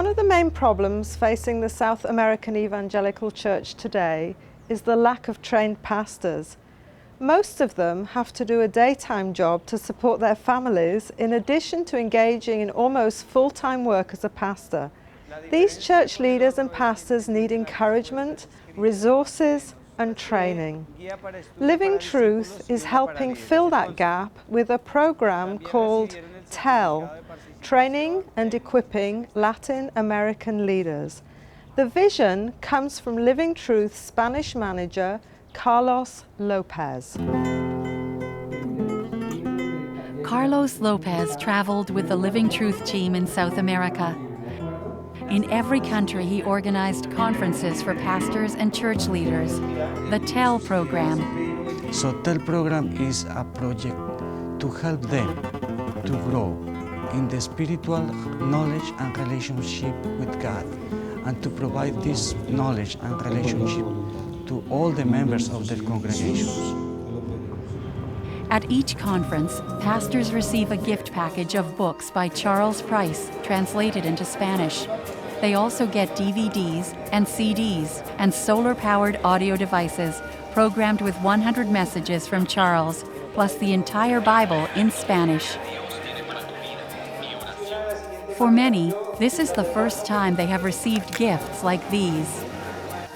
One of the main problems facing the South American Evangelical Church today is the lack of trained pastors. Most of them have to do a daytime job to support their families in addition to engaging in almost full-time work as a pastor. These church leaders and pastors need encouragement, resources, and training. Living Truth is helping fill that gap with a program called UniTell, Training and Equipping Latin American Leaders. The vision comes from Living Truth's Spanish manager, Carlos Lopez. Carlos Lopez traveled with the Living Truth team in South America. In every country, he organized conferences for pastors and church leaders, the TELL program. So TELL program is a project to help them to grow in the spiritual knowledge and relationship with God, and to provide this knowledge and relationship to all the members of their congregations. At each conference, pastors receive a gift package of books by Charles Price, translated into Spanish. They also get DVDs and CDs and solar-powered audio devices programmed with 100 messages from Charles, plus the entire Bible in Spanish. For many, this is the first time they have received gifts like these.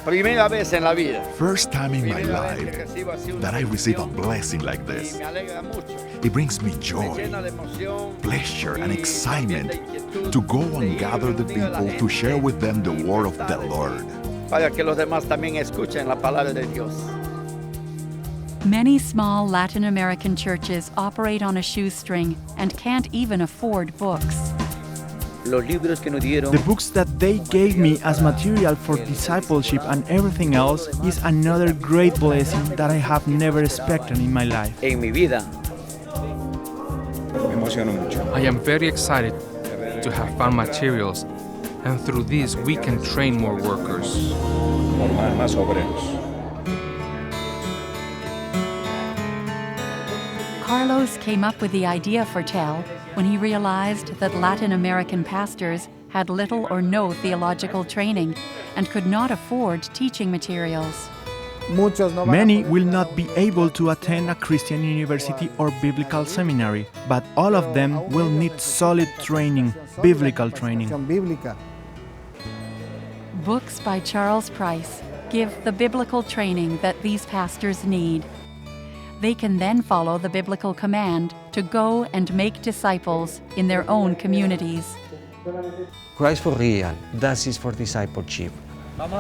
First time in my life that I receive a blessing like this. It brings me joy, pleasure, and excitement to go and gather the people to share with them the word of the Lord. Many small Latin American churches operate on a shoestring and can't even afford books. The books that they gave me as material for discipleship and everything else is another great blessing that I have never expected in my life. I am very excited to have found materials, and through these we can train more workers. Carlos came up with the idea for TELL when he realized that Latin American pastors had little or no theological training and could not afford teaching materials. Many will not be able to attend a Christian university or biblical seminary, but all of them will need solid training, biblical training. Books by Charles Price give the biblical training that these pastors need. They can then follow the biblical command to go and make disciples in their own communities. Christ for real, that is for discipleship.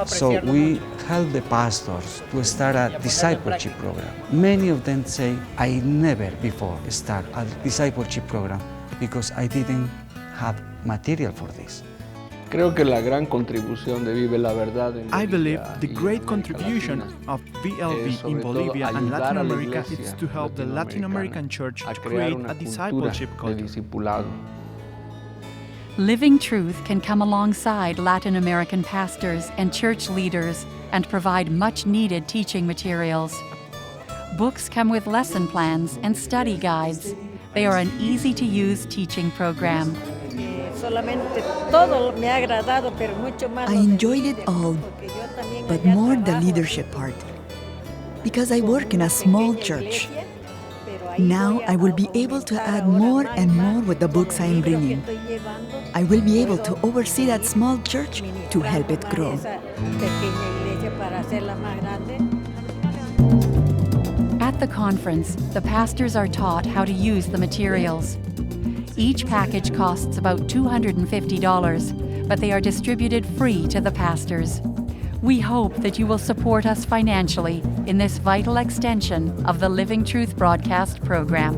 So we help the pastors to start a discipleship program. Many of them say, I never before start a discipleship program because I didn't have material for this. I believe the great contribution of VLB in Bolivia and Latin America is to help the Latin American church to create a discipleship culture. Living Truth can come alongside Latin American pastors and church leaders and provide much-needed teaching materials. Books come with lesson plans and study guides. They are an easy-to-use teaching program. I enjoyed it all, but more the leadership part, because I work in a small church. Now I will be able to add more and more with the books I am bringing. I will be able to oversee that small church to help it grow. At the conference, the pastors are taught how to use the materials. Each package costs about $250, but they are distributed free to the pastors. We hope that you will support us financially in this vital extension of the Living Truth broadcast program.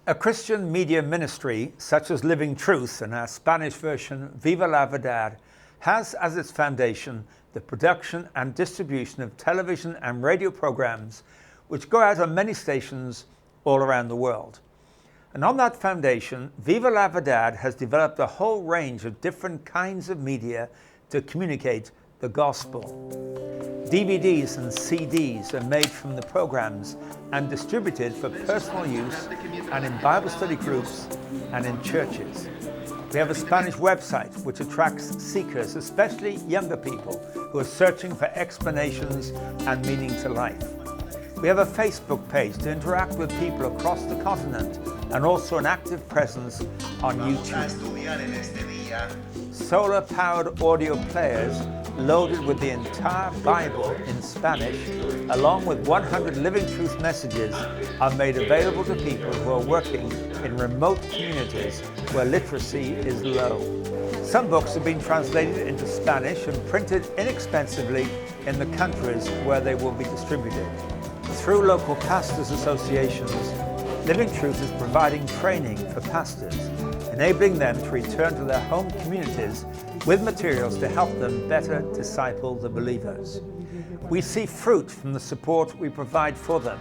A Christian media ministry such as Living Truth and our Spanish version Viva la Verdad has as its foundation the production and distribution of television and radio programs which go out on many stations all around the world. And on that foundation, Viva la Verdad has developed a whole range of different kinds of media to communicate the gospel. DVDs and CDs are made from the programs and distributed for personal use and in Bible study groups and in churches. We have a Spanish website which attracts seekers, especially younger people who are searching for explanations and meaning to life. We have a Facebook page to interact with people across the continent and also an active presence on YouTube. Solar-powered audio players loaded with the entire Bible in Spanish, along with 100 Living Truth messages, are made available to people who are working in remote communities where literacy is low. Some books have been translated into Spanish and printed inexpensively in the countries where they will be distributed. Through local pastors' associations, Living Truth is providing training for pastors, enabling them to return to their home communities with materials to help them better disciple the believers. We see fruit from the support we provide for them,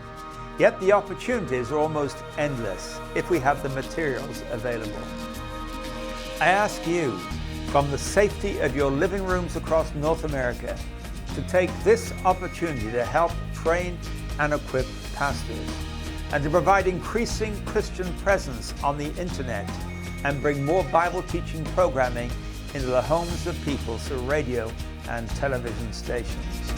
yet the opportunities are almost endless if we have the materials available. I ask you, from the safety of your living rooms across North America, to take this opportunity to help train and equip pastors, and to provide increasing Christian presence on the internet and bring more Bible teaching programming into the homes of people through radio and television stations.